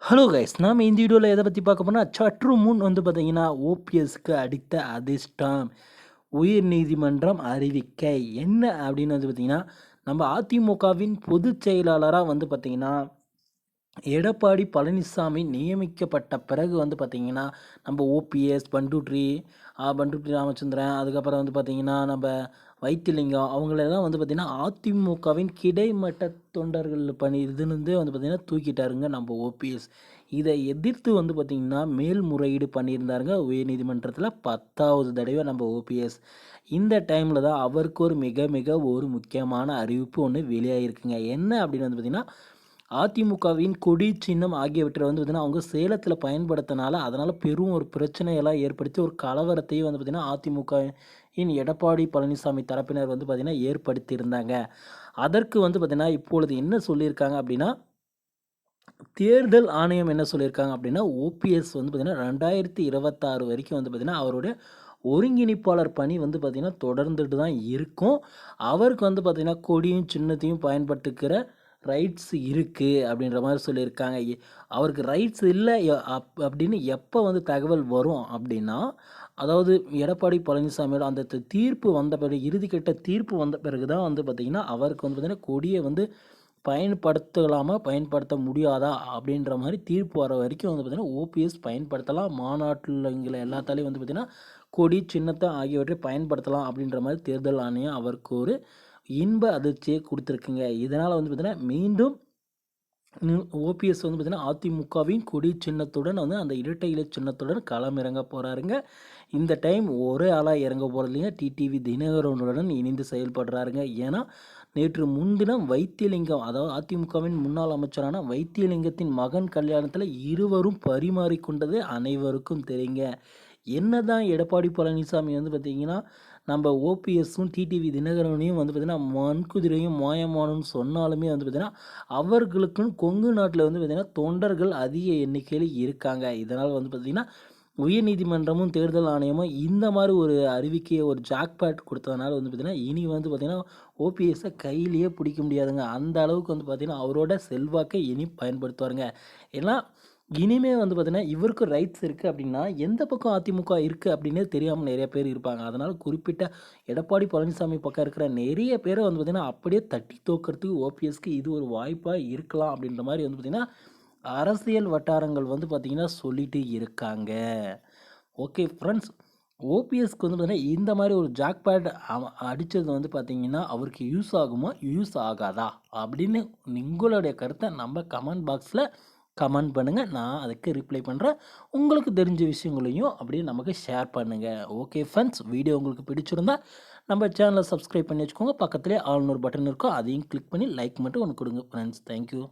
Hello guys, நாம் இந்த வீடியோவில் எதை பற்றி பார்க்க போனால் சற்று முன் பார்த்தீங்கன்னா ஓபிஎஸ்க்கு அடித்த அதிர்ஷ்டம் உயர் நீதிமன்றம் அறிவிக்கை என்ன அப்படின்னு பார்த்தீங்கன்னா நம்ம அதிமுகவின் பொதுச் செயலாளராக பார்த்தீங்கன்னா எடப்பாடி பழனிசாமி நியமிக்கப்பட்ட பிறகு பார்த்தீங்கன்னா நம்ம ஓபிஎஸ் பண்டுட்ரி ராமச்சந்திரன், அதுக்கப்புறம் பார்த்தீங்கன்னா நம்ம வைத்திலிங்கம் அவங்களெல்லாம் பார்த்திங்கன்னா அதிமுகவின் கிடைமட்ட தொண்டர்கள் இதுலேருந்தே பார்த்திங்கன்னா தூக்கிட்டாருங்க நம்ம ஓபிஎஸ். இதை எதிர்த்து பார்த்திங்கன்னா மேல்முறையீடு பண்ணியிருந்தாருங்க உயர்நீதிமன்றத்தில் 10வது தடவை நம்ம ஓபிஎஸ். இந்த டைமில் தான் அவருக்கு ஒரு மிக மிக ஒரு முக்கியமான அறிவிப்பு ஒன்று வெளியாகிருக்குங்க. என்ன அப்படின்னு பார்த்திங்கன்னா அதிமுகவின் கொடி சின்னம் ஆகியவற்றை பார்த்திங்கன்னா அவங்க சேலத்தில் பயன்படுத்தினால அதனால் பெரும் ஒரு பிரச்சனையெல்லாம் ஏற்படுத்தி ஒரு கலவரத்தையும் பார்த்திங்கன்னா அதிமுகவின் எடப்பாடி பழனிசாமி தரப்பினர் பார்த்திங்கன்னா ஏற்படுத்தியிருந்தாங்க. அதற்கு பார்த்திங்கன்னா இப்பொழுது என்ன சொல்லியிருக்காங்க அப்படின்னா, தேர்தல் ஆணையம் என்ன சொல்லியிருக்காங்க அப்படின்னா, ஓபிஎஸ் பார்த்திங்கன்னா 2026 வரைக்கும் பார்த்திங்கன்னா அவருடைய ஒருங்கிணைப்பாளர் பணி பார்த்திங்கன்னா தொடர்ந்துட்டு தான் இருக்கும். அவருக்கு பார்த்திங்கன்னா கொடியும் சின்னத்தையும் பயன்படுத்திக்கிற ரைட்ஸ் இருக்குது அப்படின்ற மாதிரி சொல்லியிருக்காங்க. அவருக்கு ரைட்ஸ் இல்லை அப்படின்னு எப்போ தகவல் வரும் அப்படின்னா, அதாவது எடப்பாடி பழனிசாமியோட அந்த தீர்ப்பு வந்த பிறகு, இறுதிக்கட்ட தீர்ப்பு வந்த பிறகு தான் பார்த்திங்கன்னா அவருக்கு பார்த்திங்கன்னா கொடியை பயன்படுத்தலாமா பயன்படுத்த முடியாதா அப்படின்ற மாதிரி தீர்ப்பு வர வரைக்கும் பார்த்திங்கன்னா ஓபிஎஸ் பயன்படுத்தலாம், மாநாட்டில் எல்லாத்தாலையும் பார்த்திங்கன்னா கொடி சின்னத்தை ஆகியவற்றை பயன்படுத்தலாம் அப்படின்ற மாதிரி தேர்தல் ஆணையம் அவருக்கு ஒரு இன்ப அதிர்ச்சியை கொடுத்துருக்குங்க. இதனால் பார்த்திங்கன்னா மீண்டும் ஓபிஎஸ் பார்த்திங்கன்னா அதிமுகவின் கொடி சின்னத்துடன் அந்த இரட்டை இலை சின்னத்துடன் களமிறங்க போகிறாருங்க. இந்த டைம் ஒரே ஆளாக இறங்க போகிறதுலைங்க டிடிவி தினகரனுடன் இணைந்து செயல்படுறாருங்க. ஏன்னா நேற்று முன்தினம் வைத்தியலிங்கம், அதாவது அதிமுகவின் முன்னாள் அமைச்சரான வைத்தியலிங்கத்தின் மகன் கல்யாணத்தில் இருவரும் பரிமாறிக்கொண்டது அனைவருக்கும் தெரியுங்க. என்னதான் எடப்பாடி பழனிசாமி பார்த்திங்கன்னா நம்ம ஓபிஎஸும் டிடிவி தினகரனையும் பார்த்திங்கன்னா மண்குதிரையும் மாயமானன்னு சொன்னாலுமே பார்த்திங்கன்னா அவர்களுக்குன்னு கொங்கு நாட்டில் பார்த்திங்கன்னா தொண்டர்கள் அதிக எண்ணிக்கையில் இருக்காங்க. இதனால் பார்த்திங்கன்னா உயர்நீதிமன்றமும் தேர்தல் ஆணையமும் இந்த மாதிரி ஒரு அறிவிக்கையை ஒரு ஜாக்பேட் கொடுத்ததுனால பார்த்திங்கன்னா இனி பார்த்திங்கன்னா ஓபிஎஸ்ஸை கையிலேயே பிடிக்க முடியாதுங்க. அந்த அளவுக்கு பார்த்திங்கன்னா அவரோட செல்வாக்கை இனி பயன்படுத்துவாருங்க. ஏன்னா இனிமே பார்த்திங்கன்னா இவருக்கு ரைட்ஸ் இருக்குது அப்படின்னா எந்த பக்கம் அதிமுக இருக்குது அப்படின்னே தெரியாமல் நிறைய பேர் இருப்பாங்க. அதனால் குறிப்பிட்ட எடப்பாடி பழனிசாமி பக்கம் இருக்கிற நிறைய பேரை பார்த்திங்கன்னா அப்படியே தட்டி தோக்கிறதுக்கு ஓபிஎஸ்க்கு இது ஒரு வாய்ப்பாக இருக்கலாம் அப்படின்ற மாதிரி பார்த்திங்கன்னா அரசியல் வட்டாரங்கள் பார்த்திங்கன்னா சொல்லிட்டு இருக்காங்க. ஓகே ஃப்ரெண்ட்ஸ், ஓபிஎஸ்க்கு பார்த்திங்கன்னா இந்த மாதிரி ஒரு ஜாக்பேட் அடித்தது பார்த்திங்கன்னா அவருக்கு யூஸ் ஆகுமா யூஸ் ஆகாதா அப்படின்னு உங்களுடைய கருத்தை நம்ம கமெண்ட் பாக்ஸில் கமெண்ட் பண்ணுங்கள். நான் அதுக்கு ரிப்ளை பண்ணுறேன். உங்களுக்கு தெரிஞ்ச விஷயங்களையும் அப்படியே நமக்கு ஷேர் பண்ணுங்கள். ஓகே ஃப்ரெண்ட்ஸ், வீடியோ உங்களுக்கு பிடிச்சிருந்தா நம்ம சேனலை சப்ஸ்கிரைப் பண்ணி வச்சுக்கோங்க. பக்கத்துலேயே ஆல்னு ஒரு பட்டன் இருக்கும், அதையும் கிளிக் பண்ணி லைக் மட்டும் ஒன்று கொடுங்க ஃப்ரெண்ட்ஸ். தேங்க்யூ.